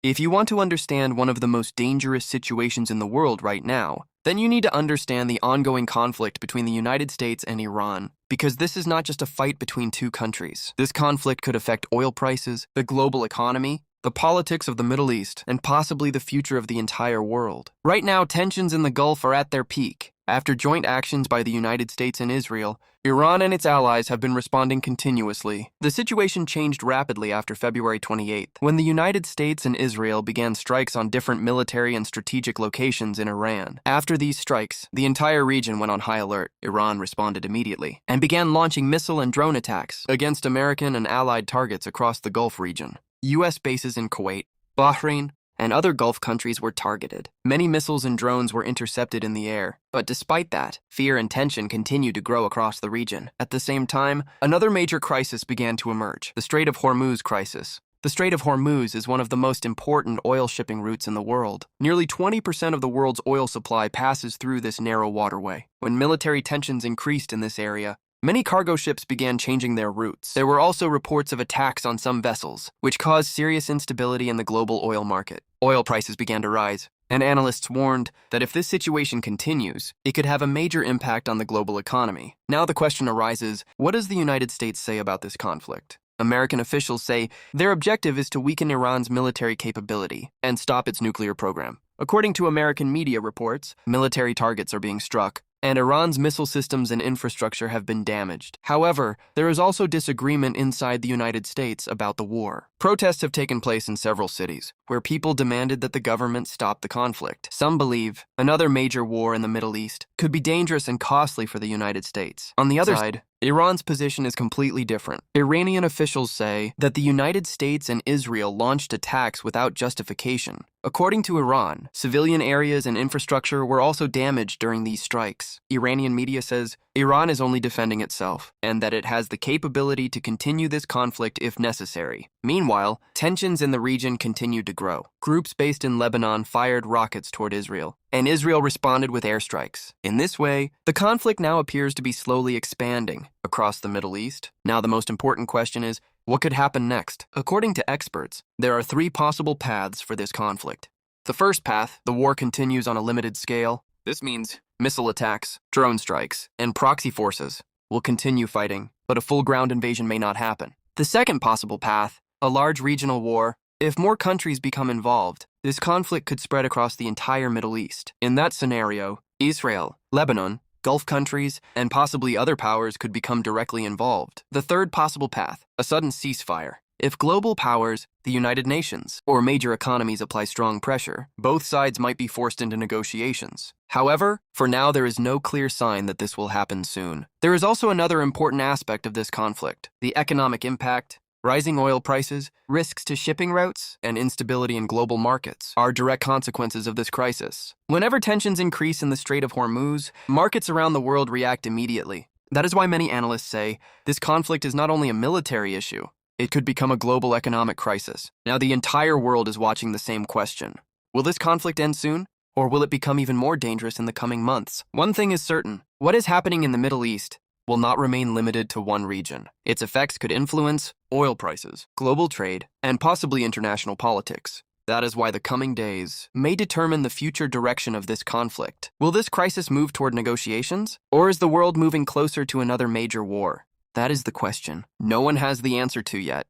If you want to understand one of the most dangerous situations in the world right now, then you need to understand the ongoing conflict between the United States and Iran, because this is not just a fight between two countries. This conflict could affect oil prices, the global economy, the politics of the Middle East, and possibly the future of the entire world. Right now, tensions in the Gulf are at their peak. After joint actions by the United States and Israel, Iran and its allies have been responding continuously. The situation changed rapidly after February 28th, when the United States and Israel began strikes on different military and strategic locations in Iran. After these strikes, the entire region went on high alert. Iran responded immediately and began launching missile and drone attacks against American and allied targets across the Gulf region. U.S. bases in Kuwait, Bahrain, and other Gulf countries were targeted. Many missiles and drones were intercepted in the air, but despite that, fear and tension continued to grow across the region. At the same time, another major crisis began to emerge, the Strait of Hormuz crisis. The Strait of Hormuz is one of the most important oil shipping routes in the world. Nearly 20% of the world's oil supply passes through this narrow waterway. When military tensions increased in this area, many cargo ships began changing their routes. There were also reports of attacks on some vessels, which caused serious instability in the global oil market. Oil prices began to rise, and analysts warned that if this situation continues, it could have a major impact on the global economy. Now the question arises, what does the United States say about this conflict? American officials say their objective is to weaken Iran's military capability and stop its nuclear program. According to American media reports, military targets are being struck, and Iran's missile systems and infrastructure have been damaged. However, there is also disagreement inside the United States about the war. Protests have taken place in several cities, where people demanded that the government stop the conflict. Some believe another major war in the Middle East could be dangerous and costly for the United States. On the other side, Iran's position is completely different. Iranian officials say that the United States and Israel launched attacks without justification. According to Iran, civilian areas and infrastructure were also damaged during these strikes. Iranian media says Iran is only defending itself, and that it has the capability to continue this conflict if necessary. Meanwhile, tensions in the region continued to grow. Groups based in Lebanon fired rockets toward Israel, and Israel responded with airstrikes. In this way, the conflict now appears to be slowly expanding across the Middle East. Now the most important question is, what could happen next? According to experts, there are three possible paths for this conflict. The first path, the war continues on a limited scale. This means missile attacks, drone strikes, and proxy forces will continue fighting, but a full ground invasion may not happen. The second possible path, a large regional war. If more countries become involved, this conflict could spread across the entire Middle East. In that scenario, Israel, Lebanon, Gulf countries, and possibly other powers could become directly involved. The third possible path, a sudden ceasefire. If global powers, the United Nations, or major economies apply strong pressure, both sides might be forced into negotiations. However, for now there is no clear sign that this will happen soon. There is also another important aspect of this conflict, the economic impact. Rising oil prices, risks to shipping routes, and instability in global markets are direct consequences of this crisis. Whenever tensions increase in the Strait of Hormuz, markets around the world react immediately. That is why many analysts say this conflict is not only a military issue, it could become a global economic crisis. Now the entire world is watching the same question. Will this conflict end soon? Or will it become even more dangerous in the coming months? One thing is certain, what is happening in the Middle East will not remain limited to one region. Its effects could influence oil prices, global trade, and possibly international politics. That is why the coming days may determine the future direction of this conflict. Will this crisis move toward negotiations? Or is the world moving closer to another major war? That is the question no one has the answer to yet.